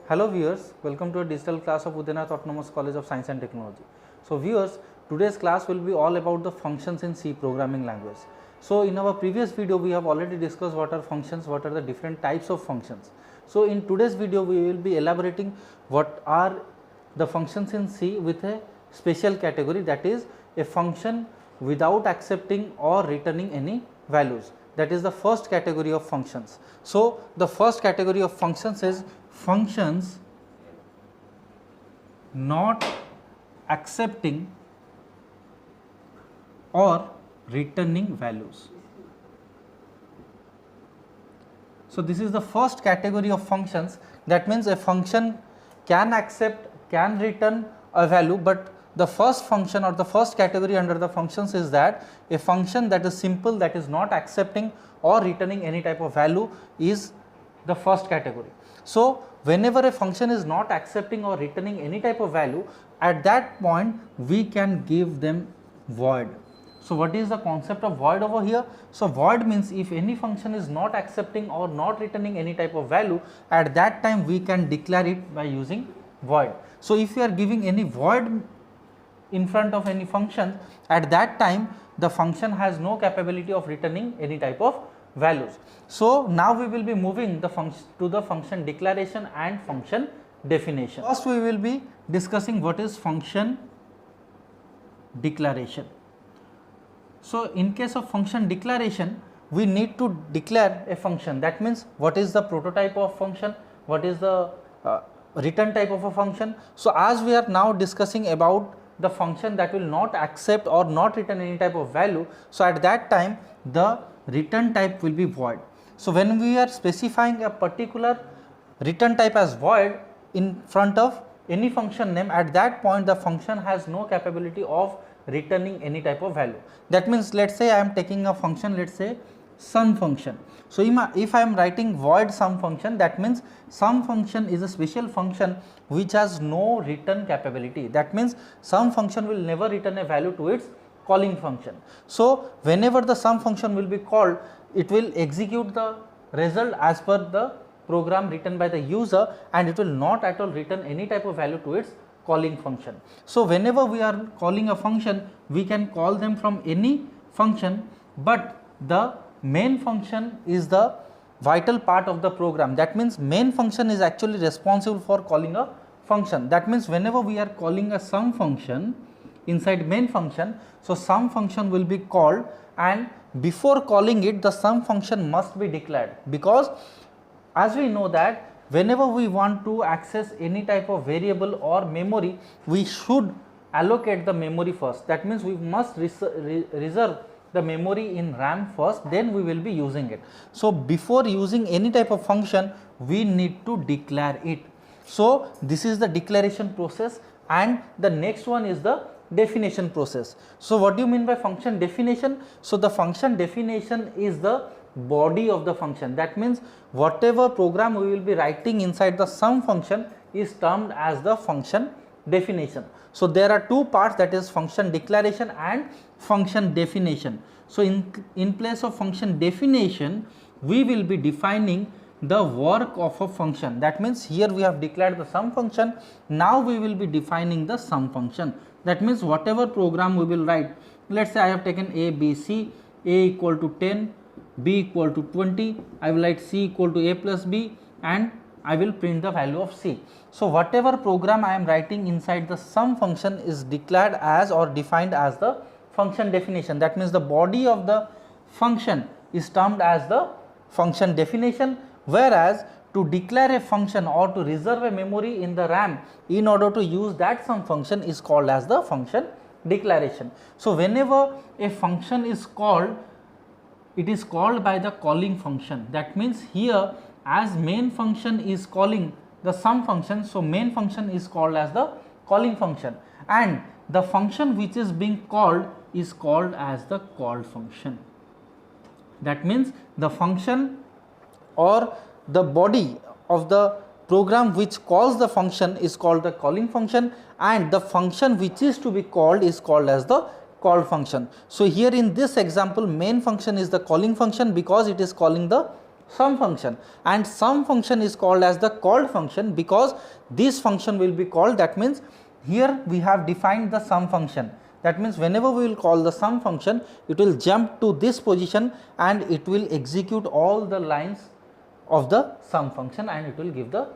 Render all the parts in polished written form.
Hello viewers, welcome to a digital class of Udayanath Autonomous College of Science and Technology. So viewers, today's class will be all about the functions in C programming language. So in our previous video we have already discussed what are functions, what are the different types of functions. So in today's video we will be elaborating what are the functions in C with a special category, that is a function without accepting or returning any values. That is the first category of functions. So the first category of functions is functions not accepting or returning values. So this is the first category of functions. That means a function can accept, can return a value, but the first function or the first category under the functions is that a function that is simple, that is not accepting or returning any type of value, is the first category. So whenever a function is not accepting or returning any type of value, at that point we can give them void. So what is the concept of void over here? So void means if any function is not accepting or not returning any type of value, at that time we can declare it by using void. So if we are giving any void in front of any function, at that time the function has no capability of returning any type of values. So now we will be moving the to the function declaration and function definition. First we will be discussing what is function declaration. So in case of function declaration, we need to declare a function. That means what is the prototype of function, what is the return type of a function. So as we are now discussing about the function that will not accept or not return any type of value, so at that time the return type will be void. So when we are specifying a particular return type as void in front of any function name, at that point the function has no capability of returning any type of value. That means let us say I am taking a function, let us say sum function. So if I am writing void sum function, that means sum function is a special function which has no return capability. That means sum function will never return a value to its calling function. So whenever the sum function will be called, it will execute the result as per the program written by the user, and it will not at all return any type of value to its calling function. So whenever we are calling a function, we can call them from any function, but the main function is the vital part of the program. That means main function is actually responsible for calling a function. That means whenever we are calling a sum function inside main function, so sum function will be called, and before calling it the sum function must be declared, because as we know that whenever we want to access any type of variable or memory, we should allocate the memory first. That means we must reserve the memory in RAM first, then we will be using it. So before using any type of function, we need to declare it. So this is the declaration process, and the next one is the definition process. So what do you mean by function definition? So the function definition is the body of the function. That means whatever program we will be writing inside the sum function is termed as the function definition. So there are two parts, that is function declaration and function definition. So in place of function definition, we will be defining the work of a function. That means here we have declared the sum function, now we will be defining the sum function. That means whatever program we will write, let us say I have taken a, b, c, a equal to 10, b equal to 20, I will write c equal to a plus b, and I will print the value of c. So whatever program I am writing inside the sum function is declared as or defined as the function definition. That means the body of the function is termed as the function definition, whereas to declare a function or to reserve a memory in the RAM in order to use that sum function is called as the function declaration. So whenever a function is called, it is called by the calling function. That means here as main function is calling the sum function, so main function is called as the calling function, and the function which is being called is called as the called function. That means the function or the body of the program which calls the function is called the calling function, and the function which is to be called is called as the call function. So here in this example, main function is the calling function because it is calling the sum function, and sum function is called as the called function because this function will be called. That means here we have defined the sum function. That means whenever we will call the sum function, it will jump to this position and it will execute all the lines of the sum function and it will give the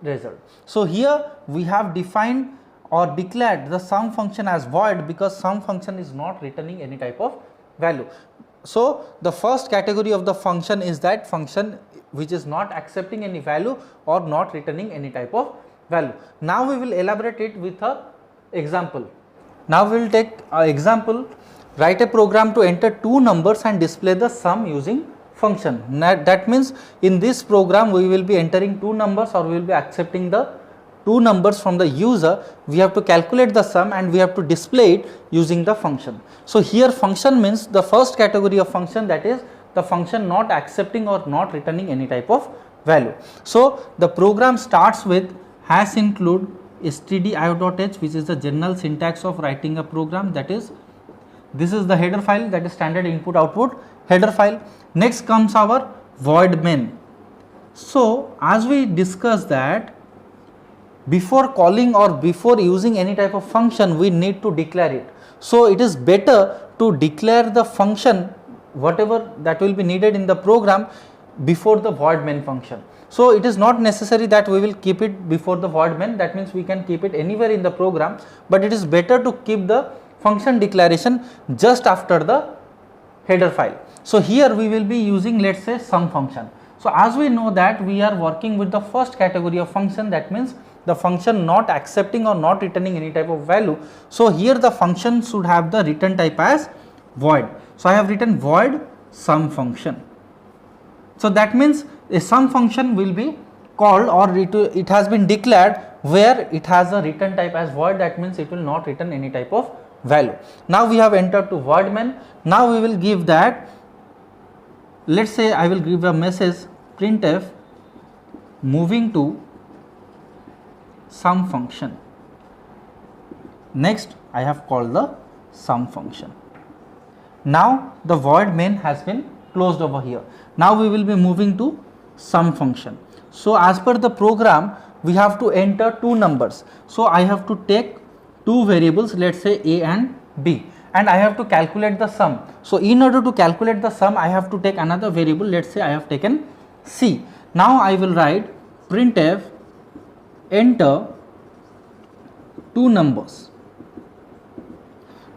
result. So here we have defined or declared the sum function as void because sum function is not returning any type of value. So the first category of the function is that function which is not accepting any value or not returning any type of value. Now we will elaborate it with a example. Now we will take an example. Write a program to enter two numbers and display the sum using function. That means in this program we will be entering two numbers or we will be accepting the two numbers from the user. We have to calculate the sum and we have to display it using the function. So here function means the first category of function, that is the function not accepting or not returning any type of value. So the program starts with hash include stdio.h, which is the general syntax of writing a program. That is, this is the header file, that is standard input output header file. Next comes our void main. So as we discussed that before calling or before using any type of function we need to declare it. So it is better to declare the function whatever that will be needed in the program before the void main function. So it is not necessary that we will keep it before the void main, that means we can keep it anywhere in the program, but it is better to keep the function declaration just after the header file. So here we will be using, let's say, sum function. So as we know that we are working with the first category of function, that means the function not accepting or not returning any type of value. So here the function should have the return type as void. So I have written void sum function. So that means a sum function will be called or it has been declared where it has a return type as void. That means it will not return any type of value. Now we have entered to void main. Now we will give that, let's say I will give a message printf moving to sum function. Next I have called the sum function. Now the void main has been closed over here. Now we will be moving to sum function. So as per the program we have to enter two numbers. So I have to take two variables, let's say a and b, and I have to calculate the sum. So in order to calculate the sum I have to take another variable, let's say I have taken c. Now I will write printf enter two numbers.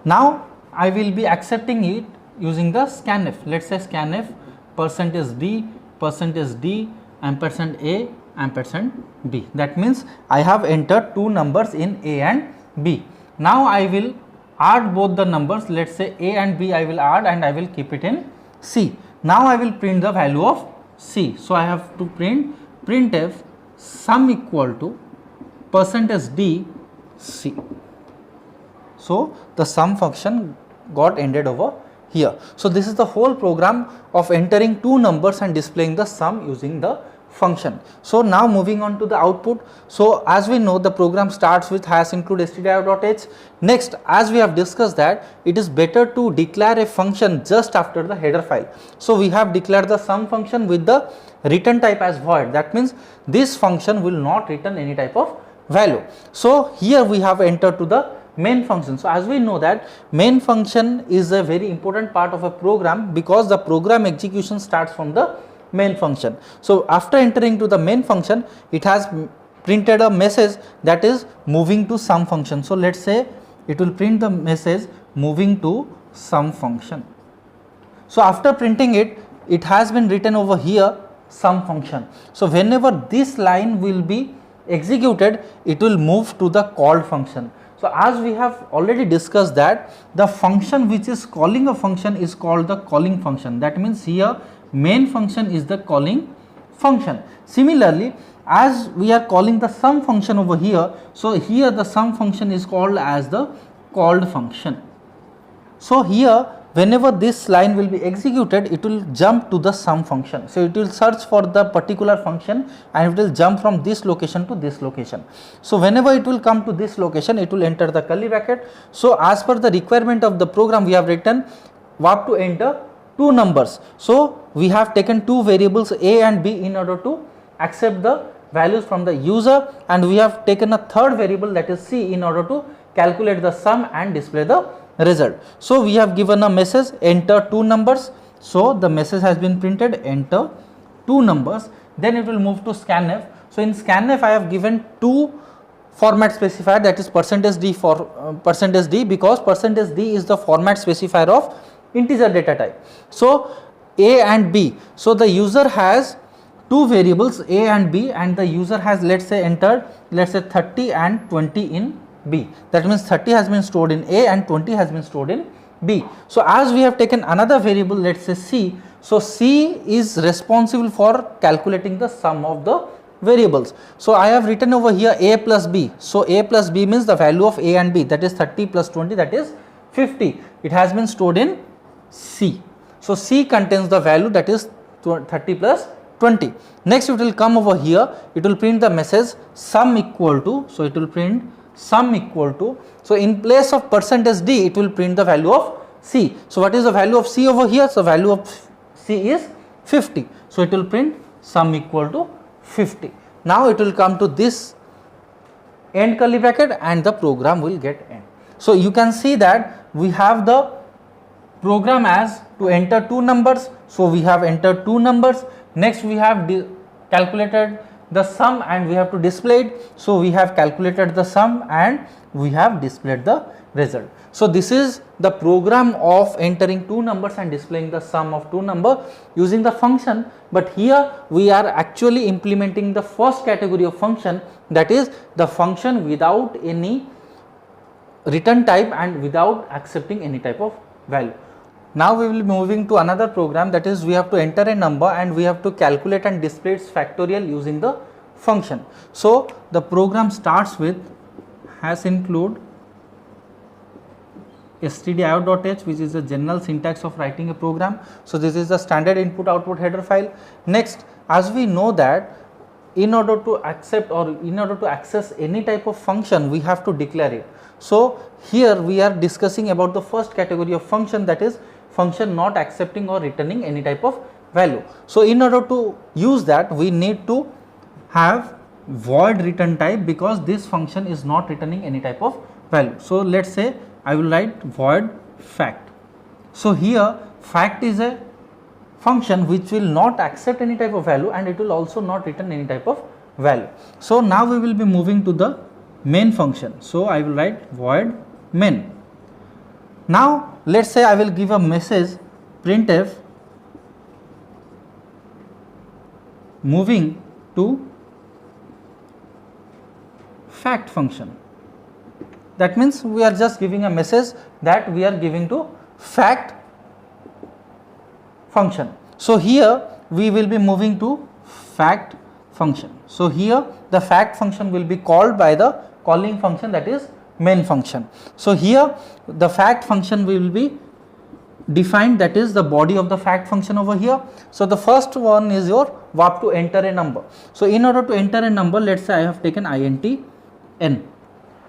Now I will be accepting it using the scanf. Let's say scanf %d, %d, %a, %b. That means I have entered two numbers in a and b. Now I will add both the numbers, let's say a and b I will add and I will keep it in c. Now I will print the value of c. So I have to print printf sum equal to %d c. So the sum function got ended over here. So this is the whole program of entering two numbers and displaying the sum using the function. So now moving on to the output. So as we know the program starts with hash include stdio.h. Next, as we have discussed that it is better to declare a function just after the header file. So we have declared the sum function with the return type as void. That means this function will not return any type of value. So here we have entered to the main function. So as we know that main function is a very important part of a program because the program execution starts from the main function. So after entering to the main function it has printed a message that is moving to sum function. So let's say it will print the message moving to sum function. So after printing it, it has been written over here sum function. So whenever this line will be executed it will move to the called function. So as we have already discussed that the function which is calling a function is called the calling function. That means here main function is the calling function. Similarly, as we are calling the sum function over here, so here the sum function is called as the called function. So here whenever this line will be executed it will jump to the sum function. So it will search for the particular function and it will jump from this location to this location. So whenever it will come to this location it will enter the curly bracket. So as per the requirement of the program we have written VAP to enter two numbers. So we have taken two variables a and b in order to accept the values from the user, and we have taken a third variable, that is c, in order to calculate the sum and display the result. So we have given a message, enter two numbers. So the message has been printed, enter two numbers. Then it will move to scanf. So in scanf I have given two format specifier, that is %d for %d, because %d is the format specifier of integer data type. So a and b, so the user has two variables a and b, and the user has, let's say, entered, let's say, 30 and 20 in b. That means 30 has been stored in a and 20 has been stored in b. So as we have taken another variable, let's say c, so c is responsible for calculating the sum of the variables. So I have written over here a plus b. So a plus b means the value of a and b, that is 30 plus 20, that is 50. It has been stored in c. So c contains the value, that is 30 plus 20. Next it will come over here, it will print the message sum equal to, so it will print sum equal to, so in place of %d it will print the value of c. So what is the value of c over here? So value of c is 50. So it will print sum equal to 50. Now it will come to this end curly bracket and the program will get end. So you can see that we have the program as to enter two numbers. So we have entered two numbers. Next we have calculated the sum and we have to display it. So we have calculated the sum and we have displayed the result. So this is the program of entering two numbers and displaying the sum of two numbers using the function. But here we are actually implementing the first category of function, that is the function without any return type and without accepting any type of value. Now we will be moving to another program, that is we have to enter a number and we have to calculate and display its factorial using the function. So the program starts with has include stdio.h, which is the general syntax of writing a program. So this is the standard input output header file. Next, as we know that in order to accept or in order to access any type of function, we have to declare it. So here we are discussing about the first category of function, that is function not accepting or returning any type of value. So in order to use that, we need to have void return type, because this function is not returning any type of value. So let's say I will write void fact. So here fact is a function which will not accept any type of value and it will also not return any type of value. So now we will be moving to the main function. So I will write void main. Now let's say I will give a message printf moving to fact function. That means we are just giving a message that we are giving to fact function. So here we will be moving to fact function. So here the fact function will be called by the calling function, that is main function. So here the fact function will be defined, that is the body of the fact function over here. So the first one is your verb to enter a number. So in order to enter a number, let's say I have taken int n,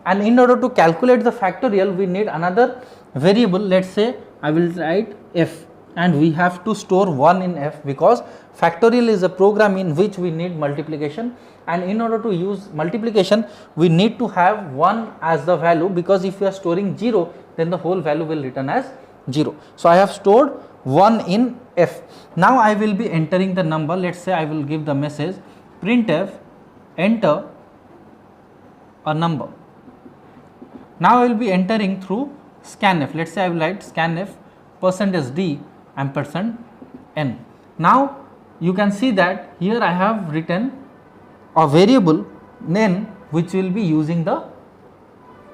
and in order to calculate the factorial we need another variable. Let's say I will write f, and we have to store 1 in f, because factorial is a program in which we need multiplication, and in order to use multiplication we need to have 1 as the value, because if we are storing 0 then the whole value will return as 0. So I have stored 1 in f. Now I will be entering the number. Let's say I will give the message printf enter a number. Now I will be entering through scanf. Let's say I will write scanf %d %n. Now you can see that here I have written a variable nen which will be using the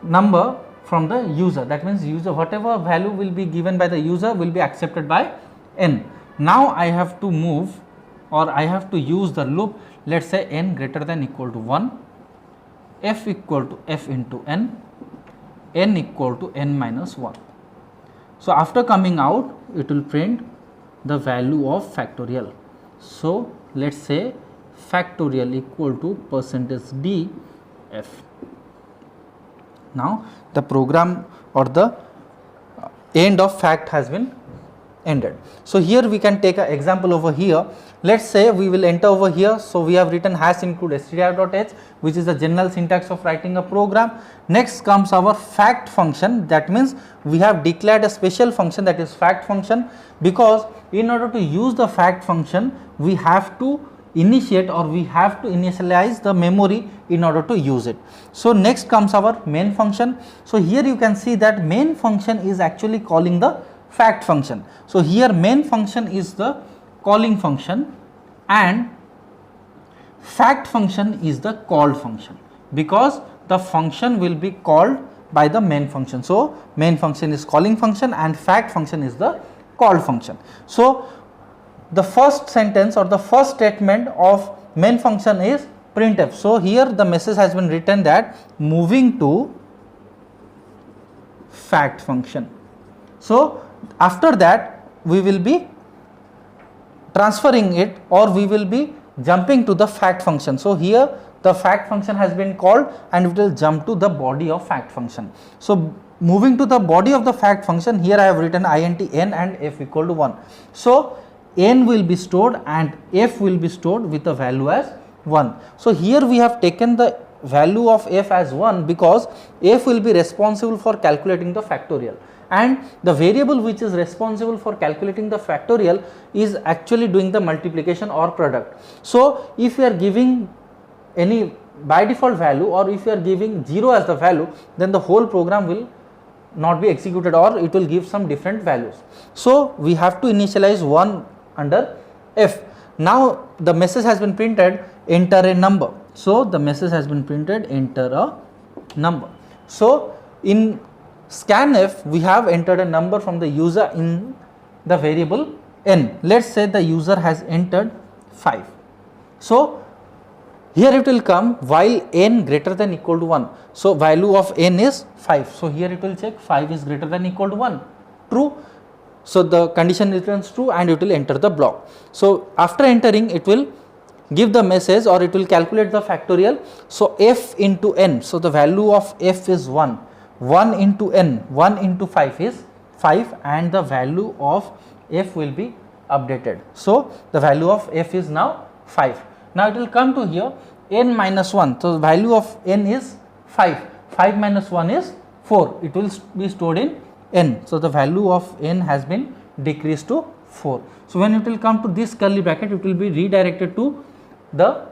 number from the user. That means user, whatever value will be given by the user will be accepted by n. Now I have to move, or I have to use the loop. Let's say n greater than equal to 1, f equal to f into n, n equal to n minus 1. So after coming out it will print the value of factorial. So let's say factorial equal to %d f. Now the program or the end of fact has been ended. So here we can take an example over here. Let's say we will enter over here. So we have written hash include str.h, which is the general syntax of writing a program. Next comes our fact function. That means we have declared a special function, that is fact function, because in order to use the fact function we have to initiate or we have to initialize the memory in order to use it. So next comes our main function. So here you can see that main function is actually calling the fact function. So here main function is the calling function and fact function is the called function, because the function will be called by the main function. So main function is calling function and fact function is the called function. So the first sentence or the first statement of main function is printf. So here the message has been written that moving to fact function. So after that we will be transferring it or we will be jumping to the fact function. So here the fact function has been called and it will jump to the body of fact function. So moving to the body of the fact function, here I have written int n and f equal to 1. So n will be stored and f will be stored with the value as 1. So here we have taken the value of f as 1 because f will be responsible for calculating the factorial, and the variable which is responsible for calculating the factorial is actually doing the multiplication or product. So if you are giving any by default value or if you are giving 0 as the value, then the whole program will not be executed or it will give some different values. So we have to initialize 1 under f. Now the message has been printed, enter a number. So the message has been printed, enter a number. So in scanf we have entered a number from the user in the variable n. Let's say the user has entered 5. So here it will come while n greater than equal to 1. So value of n is 5. So here it will check 5 is greater than equal to 1. True. So the condition returns true and it will enter the block. So after entering it will give the message or it will calculate the factorial. So f into n. So the value of f is 1. 1 into n, 1 into 5 is 5 and the value of f will be updated. So the value of f is now 5. Now it will come to here n minus 1. So the value of n is 5. 5 minus 1 is 4. It will be stored in n. So the value of n has been decreased to 4. So when it will come to this curly bracket, it will be redirected to the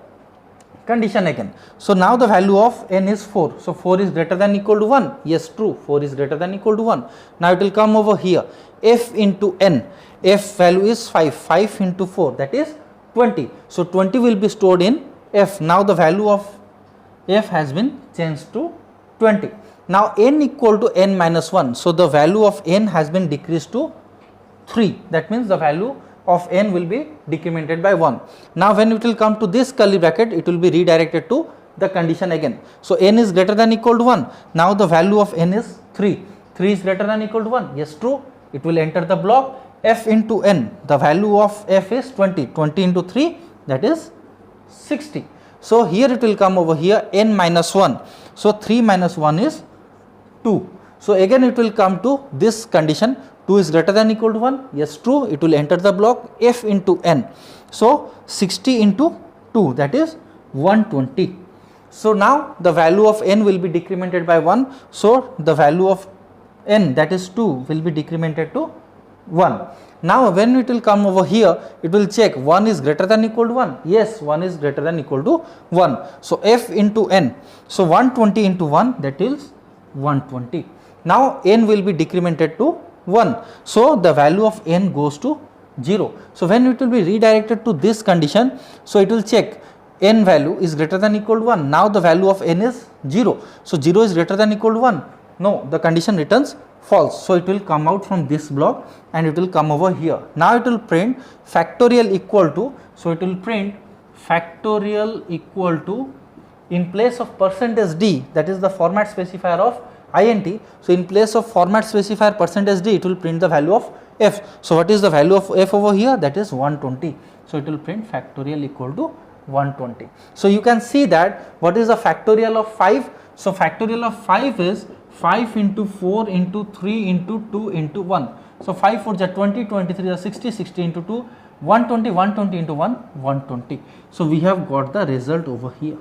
condition again. So now the value of n is 4. So 4 is greater than equal to 1. Yes, true. 4 is greater than equal to 1. Now it will come over here. F into n. F value is 5. 5 into 4, that is 20. So 20 will be stored in f. Now the value of f has been changed to 20. Now n equal to n minus 1. So the value of n has been decreased to 3. That means the value of n will be decremented by 1. Now when it will come to this curly bracket, it will be redirected to the condition again. So n is greater than equal to 1. Now the value of n is 3. 3 is greater than equal to 1. Yes, true. It will enter the block. F into n. The value of f is 20. 20 into 3, that is 60. So here it will come over here n minus 1. So 3 minus 1 is 2. So again it will come to this condition. 2 is greater than equal to 1. Yes, true. It will enter the block f into n. So 60 into 2, that is 120. So now the value of n will be decremented by 1. So the value of n, that is 2, will be decremented to 1. Now when it will come over here, it will check 1 is greater than equal to 1. Yes, 1 is greater than equal to 1. So f into n. So 120 into 1, that is 120. Now n will be decremented to 1. So the value of n goes to 0. So when it will be redirected to this condition, so it will check n value is greater than equal to 1. Now the value of n is 0. So 0 is greater than equal to 1. No, the condition returns false. So it will come out from this block and it will come over here. Now it will print factorial equal to, so it will print factorial equal to, in place of %d, that is the format specifier of int. So in place of format specifier %d, it will print the value of f. So what is the value of f over here? That is 120. So it will print factorial equal to 120. So you can see that what is the factorial of 5? So factorial of 5 is 5 into 4 into 3 into 2 into 1. So 5 4 are 20, 23 are 60, 60 into 2, 120, 120 into 1, 120. So we have got the result over here.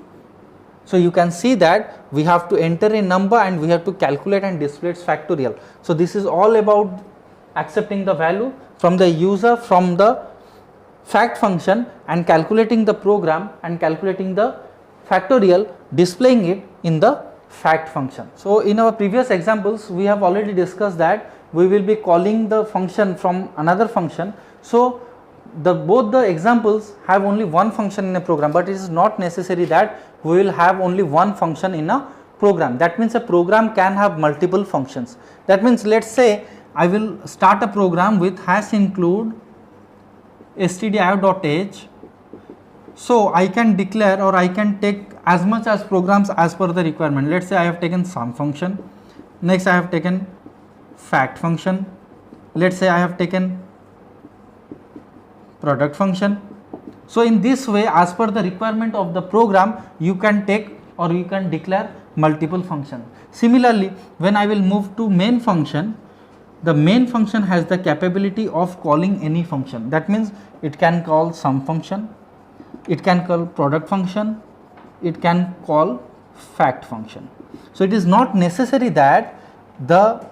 So you can see that we have to enter a number and we have to calculate and display its factorial. So this is all about accepting the value from the user from the fact function and calculating the program and calculating the factorial, displaying it in the fact function. So in our previous examples we have already discussed that we will be calling the function from another function. So both the examples have only one function in a program, but it is not necessary that we will have only one function in a program. That means a program can have multiple functions. That means let us say I will start a program with hash include stdio.h. So I can declare or I can take as much as programs as per the requirement. Let us say I have taken sum function, next I have taken fact function, let us say I have taken product function. So in this way, as per the requirement of the program, you can take or you can declare multiple functions. Similarly, when I will move to main function, the main function has the capability of calling any function. That means it can call sum function, it can call product function, it can call fact function. So it is not necessary that the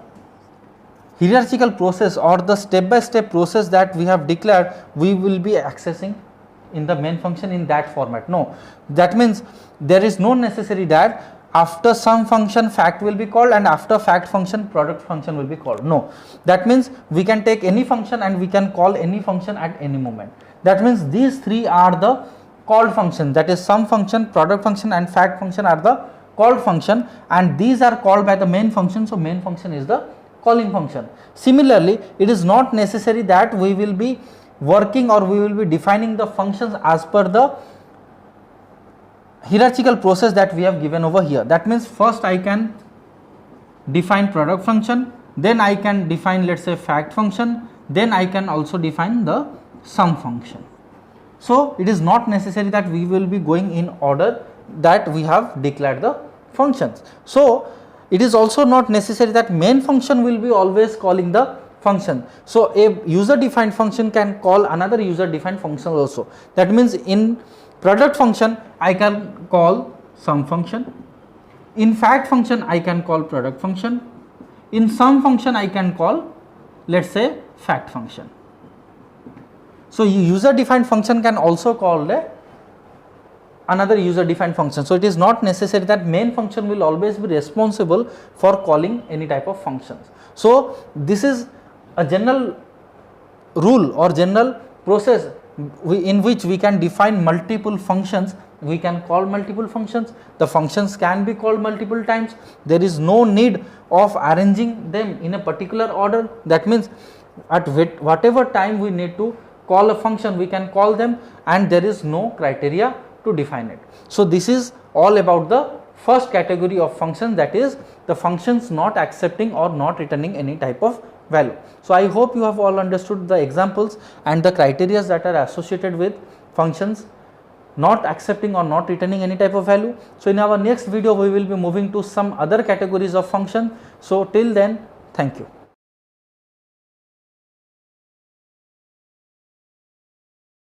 hierarchical process or the step by step process that we have declared we will be accessing in the main function in that format. No, that means there is no necessary that after sum function fact will be called and after fact function product function will be called. No, that means we can take any function and we can call any function at any moment. That means these three are the called functions, that is sum function, product function and fact function are the called function, and these are called by the main function. So main function is the calling function. Similarly, it is not necessary that we will be working or we will be defining the functions as per the hierarchical process that we have given over here. That means first I can define product function, then I can define let us say fact function, then I can also define the sum function. So it is not necessary that we will be going in order that we have declared the functions. So it is also not necessary that main function will be always calling the function. So a user defined function can call another user defined function also. That means in product function I can call sum function, in fact function I can call product function, in sum function I can call let us say fact function. So user defined function can also call another user defined function. So it is not necessary that main function will always be responsible for calling any type of functions. So this is a general rule or general process in which we can define multiple functions, we can call multiple functions, the functions can be called multiple times, there is no need of arranging them in a particular order. That means at whatever time we need to call a function we can call them and there is no criteria to define it. So this is all about the first category of functions, that is the functions not accepting or not returning any type of value. So I hope you have all understood the examples and the criteria that are associated with functions not accepting or not returning any type of value. So in our next video we will be moving to some other categories of function. So till then, thank you.